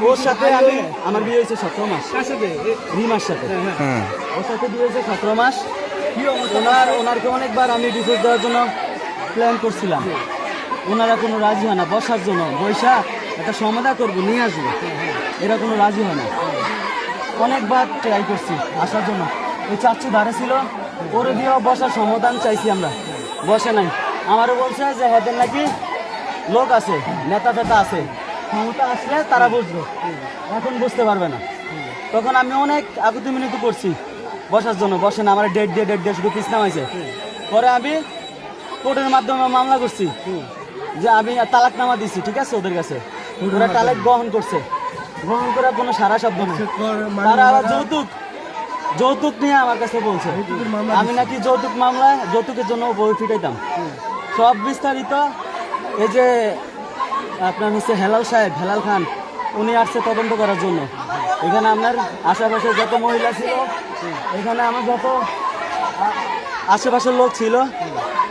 ওর সাথে আমি আমার বিয়ে হয়েছে 17 মাস। রিমার সাথে ওর সাথে বিয়ে হয়েছে 17 মাস। ওনারকে অনেকবার আমি ডিভোর্স দেওয়ার জন্য প্ল্যান করছিলাম, ওনারা কোনো রাজি হয় না। বসার জন্য বৈশা একটা সমাধান করবো, নিয়ে আসবো, এরা কোনো রাজি হয় না। অনেকবার ট্রাই করছি আসার জন্য। ওই চাচ্ছু ধারে ছিল, ওরে দিয়েও বসার সমাধান চাইছি আমরা, বসে নাই। আমারও বলছে যে হেদের নাকি লোক আছে, নেতা ফেতা আছে, ক্ষমতা আসলে তারা বুঝবে, এখন বুঝতে পারবে না। তখন আমি অনেক আকুতি মিনতি করছি বসার জন্য, বসে না। আমার ডেট দিয়ে শুধু পিস নামাইছে। পরে আমি কোর্টের মাধ্যমে মামলা করছি যে আমি তালাকনামা দিছি, ঠিক আছে, ওদের কাছে। ওরা তালাক গ্রহণ করছে, গ্রহণ করার কোনো সারা শব্দ নেই। তারা আবার যৌতুক নিয়ে আমার কাছে বলছে আমি নাকি যৌতুকের জন্য বই ফিটাইতাম। সব বিস্তারিত এই যে আপনার হচ্ছে হেলাল খান, উনি আসছে তদন্ত করার জন্য। এখানে আপনার আশেপাশে যত মহিলা ছিল, এখানে আমার যত আশেপাশের লোক ছিল,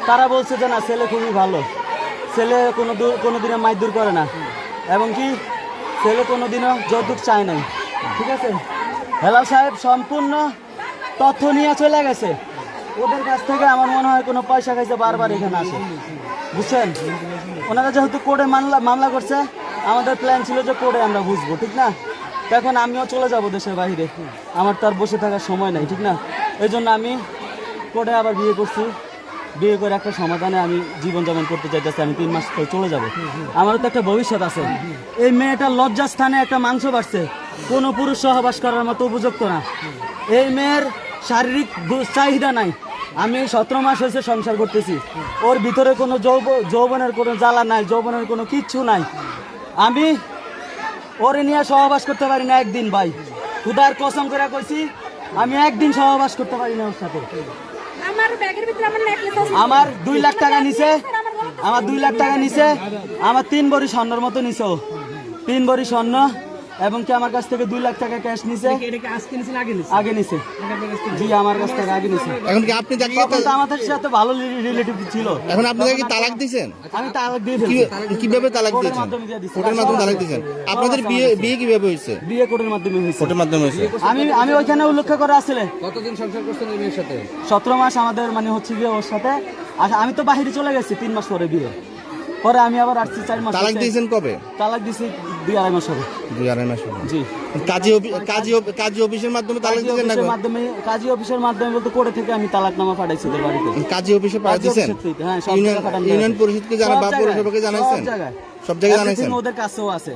তারা বলছে যে না, ছেলে খুবই ভালো, ছেলে কোনোদিনও মাইদুর করে না, এবং কি ছেলে কোনোদিনও যৌতুক চায় নাই, ঠিক আছে। হেলাল সাহেব সম্পূর্ণ তথ্য নিয়ে চলে গেছে। ওদের কাছ থেকে আমার মনে হয় কোনো পয়সা খাইছে, বারবার এখানে আসে, বুঝছেন। ওনারা যেহেতু কোর্টে মামলা করছে, আমাদের প্ল্যান ছিল যে কোর্টে আমরা বুঝবো, ঠিক না। এখন আমিও চলে যাব দেশের বাইরে, আমার তো আর বসে থাকার সময় নাই, ঠিক না। এই জন্য আমি কোর্টে আবার বিয়ে করছি। বিয়ে করে একটা সমাধানে আমি জীবনযাপন করতে চাইতেছি। আমি 3 মাস পর চলে যাব। আমারও তো একটা ভবিষ্যৎ আছে। এই মেয়েটার লজ্জাস্থানে একটা মাংস বাড়ছে, কোনো পুরুষ সহবাস করার মতো উপযুক্ত না। এই মেয়ের শারীরিক চাহিদা নাই। আমি 17 মাস হয়েছে সংসার করতেছি, ওর ভিতরে কোনো যৌবনের কোনো জ্বালা নাই, যৌবনের কোনো কিচ্ছু নাই। আমি ওরে নিয়ে সহবাস করতে পারি না একদিন, ভাই, খুদার কসম করে কইছি, আমি একদিন সহবাস করতে পারি না ওর সাথে। আমার 2 লাখ টাকা নিছে, আমার 2 লাখ টাকা নিছে, আমার 3 ভরি স্বর্ণের মতো নিছে ও, 3 ভরি স্বর্ণ, এবং কি আমার কাছ থেকে 2 লাখ টাকা ক্যাশ নিছে। আগে নিছে, জি, আমার কাছ থেকে আগে নিছে। এখন কি আপনি আমাদের সাথে ভালো রিলেটিভ ছিল। এখন আপনি কি তালাক দিয়েছেন? আমি তালাক দিয়ে ফেলছি। কিভাবে তালাক দিয়েছেন? কোর্টের মাধ্যমে তালাক দিয়েছেন। আপনাদের বিয়ে কিভাবে হয়েছে? বিয়ে কোর্টের মাধ্যমে হয়েছে। কোর্টের মাধ্যমে হয়েছে। আমি ওইখানে উল্লেখ করে আসলে কতদিন সংসার করছেন এই মেয়ের সাথে? 17 মাস আমাদের মানে হচ্ছে গিয়ে ওর সাথে। আমি তো বাহিরে চলে গেছি 3 মাস পরে বিয়ে, পরে আমি আবার আসছি 4 মাস। তালাক দিয়েছেন কবে? তালাক দিছি 2-2.5 মাস হবে। 2-2.5 মাস হবে। জি। কাজী অফিসের মাধ্যমে তালাক দিয়েছেন না? কাজী অফিসের মাধ্যমে বলতে কোর্টে থেকে আমি তালাকনামা পাঠাইছি ওদের বাড়িতে। কাজী অফিসে পাঠিয়েছেন? হ্যাঁ, সব জায়গায় পাঠানো। ইউনিয়ন পরিষদকে জানা বা পৌরসভাকে জানাইছেন? সব জায়গায় জানাইছেন? ওদের কাছেও আছে।